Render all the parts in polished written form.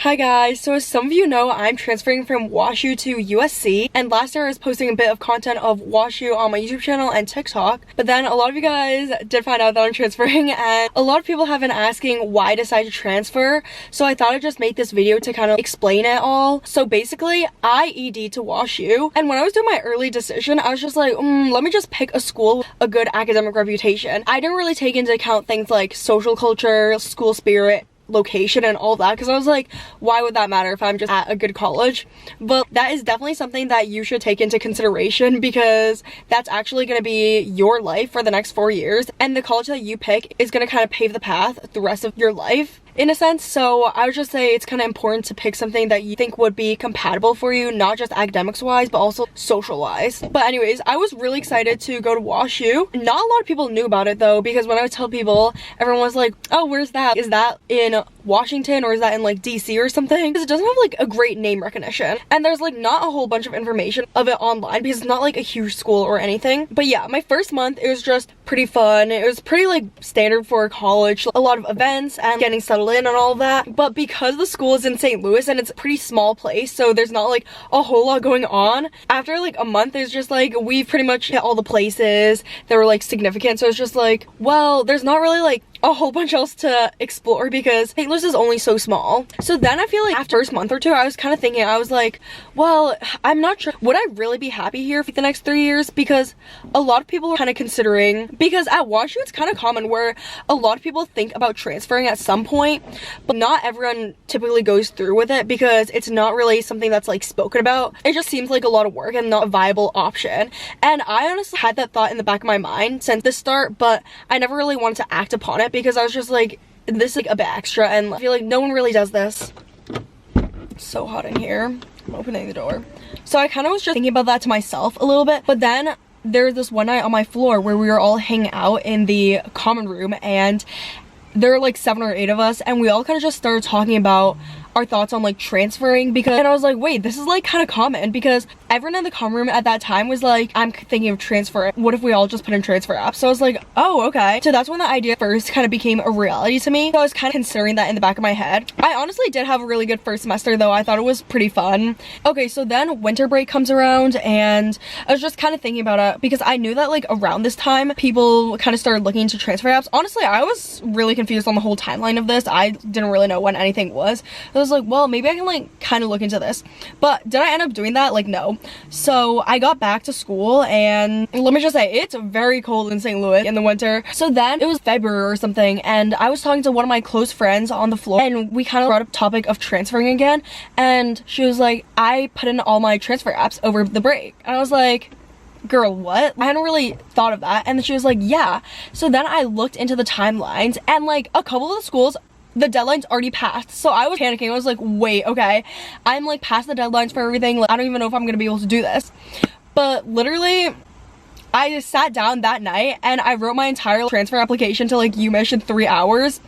Hi guys, so as some of you know, I'm transferring from WashU to USC, and last year I was posting a bit of content of WashU on my YouTube channel and TikTok, but then a lot of you guys did find out that I'm transferring, and a lot of people have been asking why I decided to transfer, so I thought I'd just make this video to kind of explain it all. So basically, I ED to WashU, and when I was doing my early decision, I was just like, let me just pick a school with a good academic reputation. I didn't really take into account things like social culture, school spirit, location and all that, because I was like, why would that matter if I'm just at a good college? But that is definitely something that you should take into consideration, because that's actually going to be your life for the next 4 years, and the college that you pick is going to kind of pave the path the rest of your life in a sense. So I would just say it's kind of important to pick something that you think would be compatible for you, not just academics wise but also social wise. But anyways, I was really excited to go to WashU. Not a lot of people knew about it though, because when I would tell people, everyone was like, oh, where's that? Is that in Washington or is that in like DC or something? Because it doesn't have like a great name recognition, and there's like not a whole bunch of information of it online because it's not like a huge school or anything. But yeah, my first month, it was just pretty fun. It was pretty like standard for college, a lot of events and getting settled in and all that. But because the school is in St. Louis and it's a pretty small place, so there's not like a whole lot going on, after like a month it's just like we've pretty much hit all the places that were like significant. So it's just like, well, there's not really like a whole bunch else to explore because St. Louis is only so small. So then I feel like after the first month or two, I was kind of thinking, I was like, well, I'm not sure, would I really be happy here for the next 3 years? Because a lot of people are kind of considering, because at WashU it's kind of common where a lot of people think about transferring at some point, but not everyone typically goes through with it because it's not really something that's like spoken about. It just seems like a lot of work and not a viable option. And I honestly had that thought in the back of my mind since the start, but I never really wanted to act upon it because I was just like, this is like a bit extra and I feel like no one really does this. It's so hot in here. I'm opening the door. So I kind of was just thinking about that to myself a little bit, but then there was this one night on my floor where we were all hanging out in the common room, and there were like 7 or 8 of us, and we all kind of just started talking about our thoughts on like transferring, because, and I was like, wait, this is like kind of common, because everyone in the common room at that time was like, I'm thinking of transfer. What if we all just put in transfer apps? So I was like, oh, okay. So that's when the idea first kind of became a reality to me. So I was kind of considering that in the back of my head. I honestly did have a really good first semester though. I thought it was pretty fun. Okay, so then winter break comes around, and I was just kind of thinking about it because I knew that like around this time people kind of started looking into transfer apps. Honestly, I was really confused on the whole timeline of this. I didn't really know when anything was. I was like, well, maybe I can like kind of look into this. But did I end up doing that? Like, no. So I got back to school, and let me just say, it's very cold in St. Louis in the winter. So then it was February or something, and I was talking to one of my close friends on the floor, and we kind of brought up topic of transferring again, and she was like, I put in all my transfer apps over the break. And I was like, girl, what? I hadn't really thought of that. And then she was like, yeah. So then I looked into the timelines, and like a couple of the schools, the deadline's already passed. So I was panicking. I was like, wait, okay, I'm like past the deadlines for everything. Like, I don't even know if I'm gonna be able to do this. But literally, I just sat down that night and I wrote my entire transfer application to like UMich in 3 hours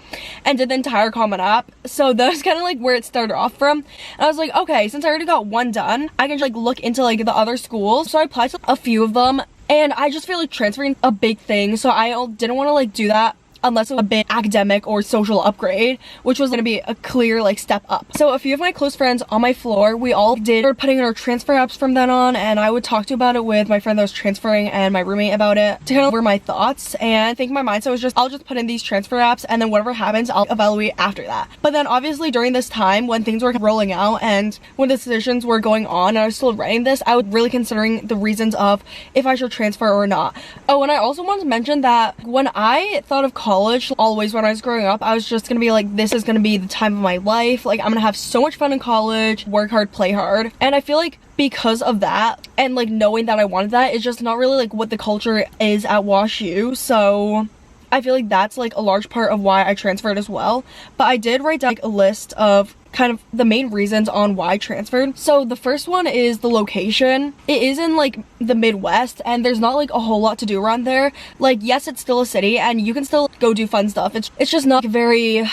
and did the entire Common App. So that was kind of like where it started off from. And I was like, okay, since I already got one done, I can just like look into like the other schools. So I applied to a few of them, and I just feel like transferring a big thing. So I didn't want to like do that unless it was a big academic or social upgrade, which was going to be a clear like step up. So a few of my close friends on my floor, we all start putting in our transfer apps from then on, and I would talk to about it with my friend that was transferring and my roommate about it to kind of over my thoughts. And I think my mindset was just, I'll just put in these transfer apps, and then whatever happens, I'll evaluate after that. But then obviously during this time when things were rolling out and when the decisions were going on and I was still writing this, I was really considering the reasons of if I should transfer or not. Oh, and I also wanted to mention that when I thought of college, always when I was growing up, I was just gonna be like, this is gonna be the time of my life. Like, I'm gonna have so much fun in college, work hard, play hard. And I feel like because of that, and like knowing that I wanted that, it's just not really like what the culture is at WashU. So I feel like that's like a large part of why I transferred as well. But I did write down like a list of kind of the main reasons on why I transferred. So the first one is the location. It is in like the Midwest, and there's not like a whole lot to do around there. Like, yes, it's still a city and you can still go do fun stuff. It's just not very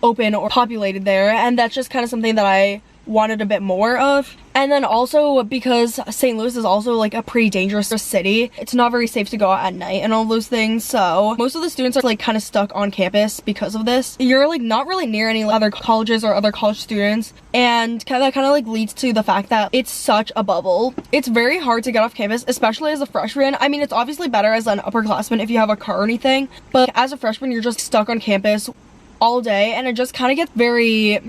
open or populated there, and that's just kind of something that I wanted a bit more of. And then also because St. Louis is also like a pretty dangerous city, it's not very safe to go out at night and all those things, so most of the students are like kind of stuck on campus because of this. You're like not really near any other colleges or other college students, and that kind of like leads to the fact that it's such a bubble. It's very hard to get off campus, especially as a freshman. I mean, it's obviously better as an upperclassman if you have a car or anything, but as a freshman you're just stuck on campus all day, and it just kind of gets very,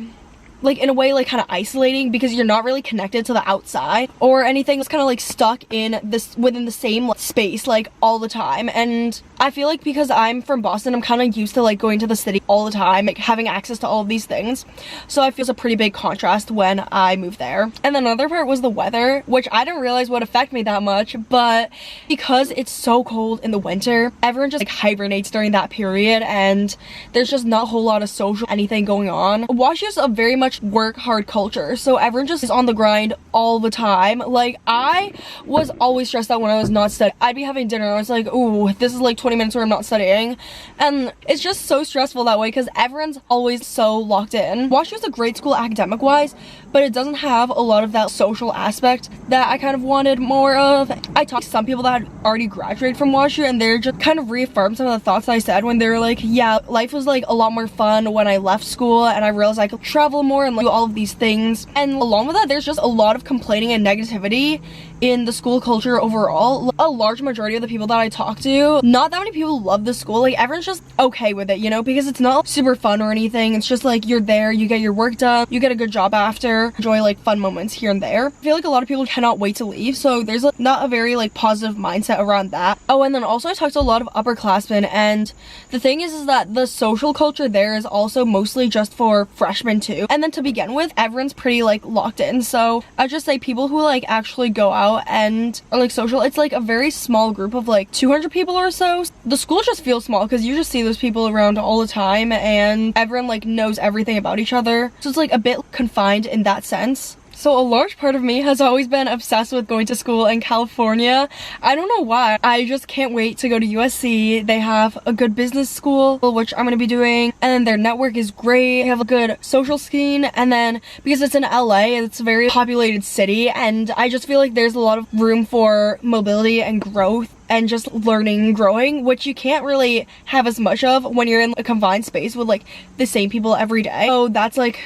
like, in a way, like, kind of isolating because you're not really connected to the outside or anything. It's kind of like stuck in this, within the same like, space, like, all the time. And I feel like because I'm from Boston, I'm kind of used to like going to the city all the time, like having access to all of these things. So I feel it's a pretty big contrast when I moved there. And then another part was the weather, which I didn't realize would affect me that much, but because it's so cold in the winter, everyone just like hibernates during that period, and there's just not a whole lot of social anything going on. WashU is a very much work hard culture, so everyone just is on the grind all the time. Like, I was always stressed out when I was not studying. I'd be having dinner and I was like, ooh, this is like 20 minutes where I'm not studying, and it's just so stressful that way because everyone's always so locked in. WashU is a great school academic wise, but it doesn't have a lot of that social aspect that I kind of wanted more of. I talked to some people that had already graduated from WashU, and they're just kind of reaffirmed some of the thoughts that I said when they were like, yeah, life was like a lot more fun when I left school and I realized I could travel more and like do all of these things. And along with that, there's just a lot of complaining and negativity in the school culture overall. A large majority of the people that I talk to, not that many people love the school. Like, everyone's just okay with it, you know, because it's not super fun or anything. It's just like you're there, you get your work done, you get a good job after, enjoy like fun moments here and there. I feel like a lot of people cannot wait to leave, so there's like not a very like positive mindset around that. Oh, and then also I talked to a lot of upperclassmen, and the thing is that the social culture there is also mostly just for freshmen too. And then to begin with, everyone's pretty like locked in, so I'd just say people who like actually go out and are like social, it's like a very small group of like 200 people or so. The school just feels small because you just see those people around all the time, and everyone like knows everything about each other, so it's like a bit confined in that sense. So a large part of me has always been obsessed with going to school in California. I don't know why. I just can't wait to go to USC. They have a good business school, which I'm going to be doing. And then their network is great. They have a good social scene. And then because it's in LA, it's a very populated city. And I just feel like there's a lot of room for mobility and growth and just learning and growing, which you can't really have as much of when you're in a confined space with like the same people every day. So that's like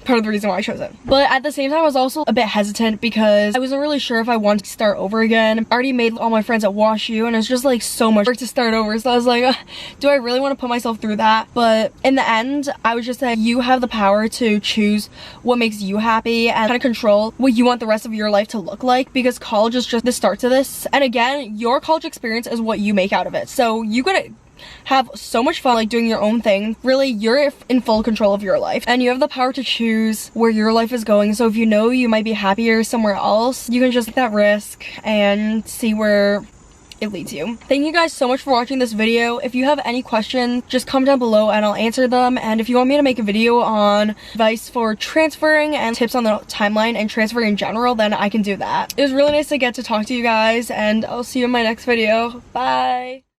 part of the reason why I chose it. But at the same time, I was also a bit hesitant because I wasn't really sure if I wanted to start over again. I already made all my friends at WashU, and it's just like so much work to start over. So I was like, do I really want to put myself through that? But in the end, I was just like, you have the power to choose what makes you happy and kind of control what you want the rest of your life to look like, because college is just the start to this. And again, your college experience is what you make out of it. So you gotta have so much fun like doing your own thing. Really, you're in full control of your life, and you have the power to choose where your life is going. So if you know you might be happier somewhere else, you can just take that risk and see where it leads you. Thank you guys so much for watching this video. If you have any questions, just comment down below and I'll answer them. And if you want me to make a video on advice for transferring and tips on the timeline and transferring in general, then I can do that. It was really nice to get to talk to you guys, and I'll see you in my next video. Bye!